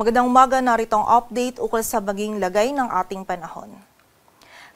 Magandang umaga, narito ang update ukol sa maging lagay ng ating panahon.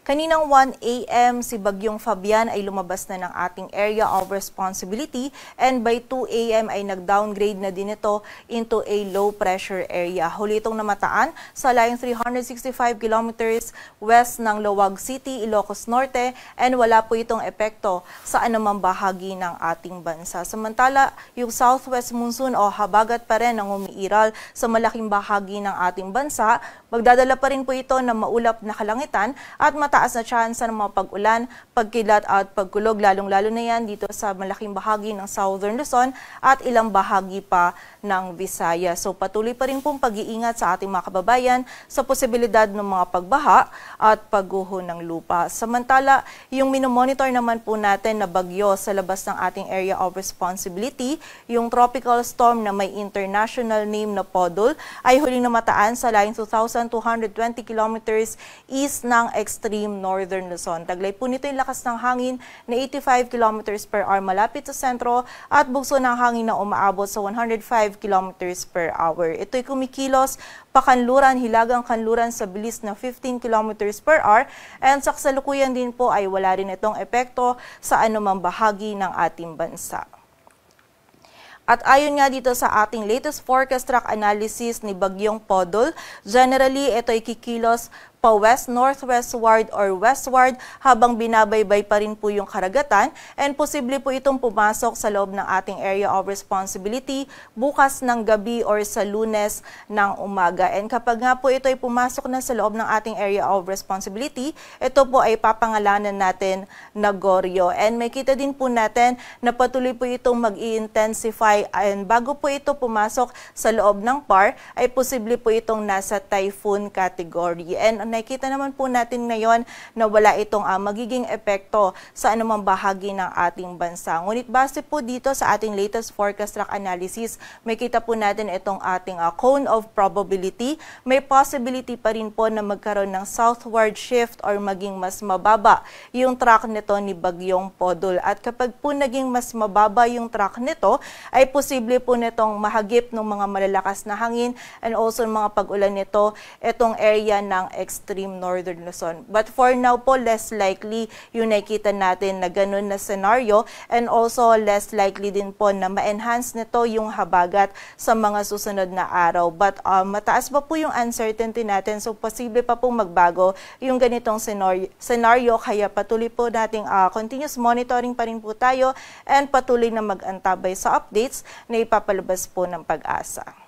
Kaninang 1 a.m. si Bagyong Fabian ay lumabas na ng ating area of responsibility and by 2 a.m. ay nag-downgrade na din ito into a low pressure area. Huli itong namataan sa layong 365 kilometers west ng Laoag City, Ilocos Norte and wala po itong epekto sa anumang bahagi ng ating bansa. Samantala, yung southwest monsoon o habagat pa rin ang umiiral sa malaking bahagi ng ating bansa. Magdadala pa rin po ito ng maulap na kalangitan at mataas na tsansa ng mga pag-ulan, pagkilat at pagkulog, lalong-lalo na yan dito sa malaking bahagi ng Southern Luzon at ilang bahagi pa ng Visayas. So patuloy pa rin pong pag-iingat sa ating mga kababayan sa posibilidad ng mga pagbaha at pagguho ng lupa. Samantala, yung minomonitor naman po natin na bagyo sa labas ng ating area of responsibility, yung tropical storm na may international name na Podol ay huling namataan sa layong 2,220 kilometers east ng extreme northern Luzon. Taglay po nito yung lakas ng hangin na 85 kilometers per hour malapit sa sentro at bugso ng hangin na umaabot sa 105 kilometers per hour. Ito'y kumikilos pakanluran, hilagang kanluran sa bilis na 15 kilometers per hour and sa kasalukuyan din po ay wala rin itong epekto sa anumang bahagi ng ating bansa. At ayon nga dito sa ating latest forecast track analysis ni Bagyong Podol, generally ito ay kikilos pa-west, northwestward or westward habang binabaybay pa rin po yung karagatan and posible po itong pumasok sa loob ng ating area of responsibility bukas ng gabi or sa Lunes ng umaga. And kapag nga po ito ay pumasok na sa loob ng ating area of responsibility, ito po ay papangalanan natin na Goryo. And may kita din po natin na patuloy po itong mag-i-intensify and bago po ito pumasok sa loob ng PAR ay posible po itong nasa typhoon category. And nakikita naman po natin ngayon na wala itong magiging epekto sa anumang bahagi ng ating bansa. Ngunit base po dito sa ating latest forecast track analysis, may kita po natin itong ating cone of probability. May possibility pa rin po na magkaroon ng southward shift or maging mas mababa yung track nito ni Bagyong Podol. At kapag po naging mas mababa yung track nito, ay posible po nitong mahagip ng mga malalakas na hangin and also mga pag-ulan nito itong area ng extreme northern Luzon. But for now po, less likely yung nakikita natin na ganun na scenario and also less likely din po na ma-enhance nito yung habagat sa mga susunod na araw. But mataas pa po yung uncertainty natin, so posible pa pong magbago yung ganitong scenario kaya patuloy po nating continuous monitoring pa rin po tayo and patuloy na mag-antabay sa updates na ipapalabas po ng Pag-asa.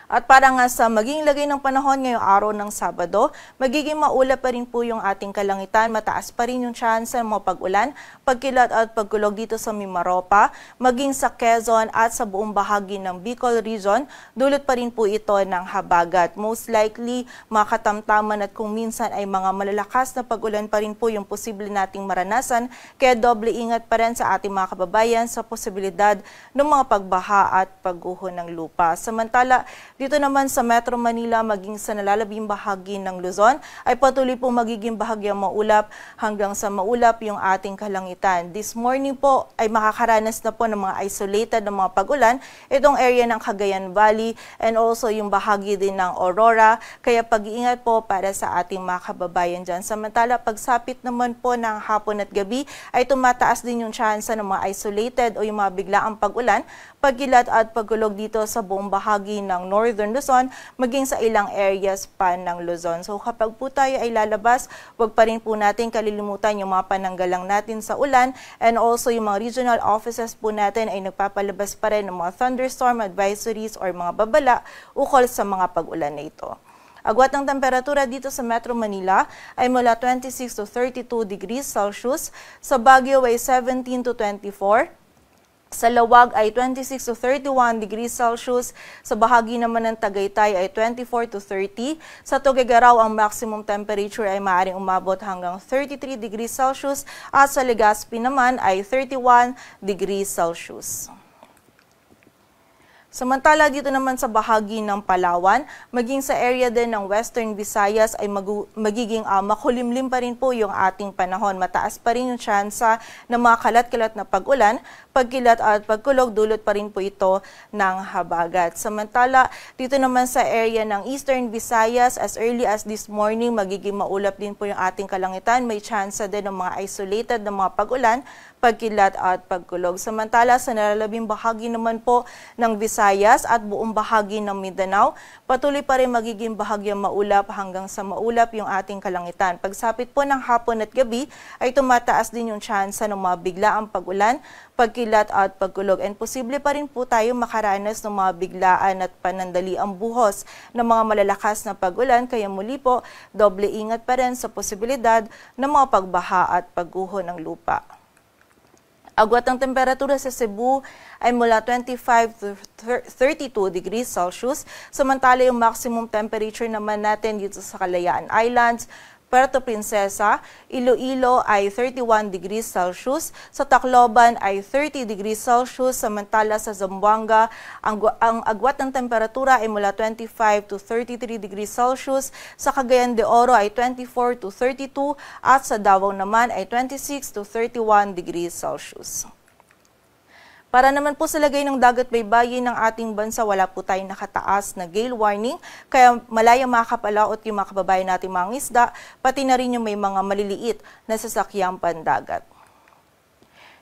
At para nga sa maging lagay ng panahon ngayong araw ng Sabado, magiging maulap pa rin po yung ating kalangitan, mataas pa rin yung chance ng mga pag-ulan, pagkilat at pagkulog dito sa Mimaropa, maging sa Quezon at sa buong bahagi ng Bicol region, dulot pa rin po ito ng habagat. Most likely, makatamtaman at kung minsan ay mga malalakas na pag-ulan pa rin po yung posible nating maranasan, kaya doble ingat pa rin sa ating mga kababayan sa posibilidad ng mga pagbaha at pagguho ng lupa. Samantala, dito naman sa Metro Manila, maging sa nalalabing bahagi ng Luzon, ay patuloy po magiging bahagyang maulap hanggang sa maulap yung ating kalangitan. This morning po ay makakaranas na po ng mga isolated na mga pag-ulan itong area ng Cagayan Valley and also yung bahagi din ng Aurora. Kaya pag-iingat po para sa ating mga kababayan dyan. Samantala, pagsapit naman po ng hapon at gabi ay tumataas din yung chance ng mga isolated o yung mga biglaang pag-ulan, pagkilat at pagkulog dito sa buong bahagi ng Northern Luzon, maging sa ilang areas pa ng Luzon. So kapag po tayo ay lalabas, huwag pa rin po natin kalilimutan yung mga pananggalang natin sa ulan and also yung mga regional offices po natin ay nagpapalabas pa rin ng mga thunderstorm advisories or mga babala ukol sa mga pag-ulan na ito. Agwat ng temperatura dito sa Metro Manila ay mula 26 to 32 degrees Celsius, sa Baguio ay 17 to 24, sa Laoag ay 26 to 31 degrees Celsius. Sa bahagi naman ng Tagaytay ay 24 to 30. Sa Tuguegarao, ang maximum temperature ay maaaring umabot hanggang 33 degrees Celsius. At sa Legazpi naman ay 31 degrees Celsius. Samantala dito naman sa bahagi ng Palawan, maging sa area din ng Western Visayas ay magiging makulimlim pa rin po yung ating panahon. Mataas pa rin yung tsansa ng mga kalat-kalat na pag-ulan, pagkilat at pagkulog, dulot pa rin po ito ng habagat. Samantala, dito naman sa area ng Eastern Visayas, as early as this morning, magiging maulap din po yung ating kalangitan. May chance din ng mga isolated na mga pag-ulan, pagkilat at pagkulog. Samantala, sa nalalabing bahagi naman po ng Visayas at buong bahagi ng Mindanao, patuloy pa rin magiging bahagyang maulap hanggang sa maulap yung ating kalangitan. Pagsapit po ng hapon at gabi, ay tumataas din yung chance ng mga biglaang pag-ulan, pagkilat at pagkulog. And posible pa rin po tayo makaranas ng mga biglaan at panandaliang buhos ng mga malalakas na pag-ulan. Kaya muli po, doble ingat pa rin sa posibilidad ng mga pagbaha at pagguho ng lupa. Agwat ng temperatura sa Cebu ay mula 25 to 32 degrees Celsius. Samantala yung maximum temperature naman natin dito sa Kalayaan Islands, Puerto Princesa, Iloilo ay 31 degrees Celsius, sa Tacloban ay 30 degrees Celsius, samantala sa Zamboanga, ang agwat ng temperatura ay mula 25 to 33 degrees Celsius, sa Cagayan de Oro ay 24 to 32 at sa Davao naman ay 26 to 31 degrees Celsius. Para naman po sa lagay ng dagat baybayin ng ating bansa, wala po tayong nakataas na gale warning, kaya malayang makakapalaot yung mga kababayan natin mga isda, pati na rin yung may mga maliliit na sasakyang pandagat.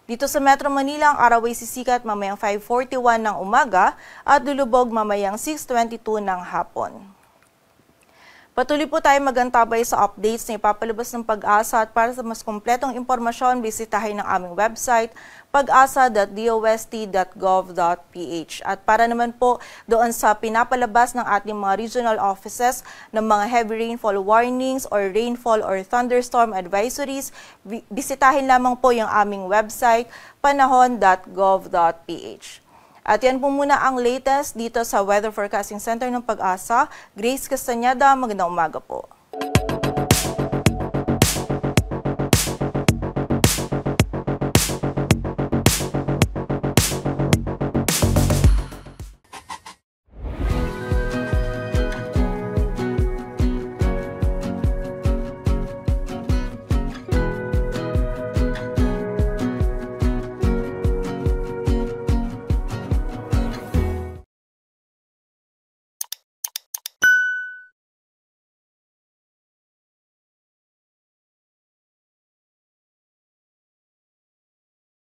Dito sa Metro Manila, ang araw ay sisikat mamayang 5:41 ng umaga at lulubog mamayang 6:22 ng hapon. Patuloy po tayo magantabay sa updates na ipapalabas ng Pag-asa at para sa mas kompletong impormasyon, bisitahin ang aming website pag-asa.dost.gov.ph. At para naman po doon sa pinapalabas ng ating mga regional offices ng mga heavy rainfall warnings or rainfall or thunderstorm advisories, bisitahin lamang po yung aming website panahon.gov.ph. At yan po muna ang latest dito sa Weather Forecasting Center ng Pag-asa. Grace Castañeda, magandang umaga po.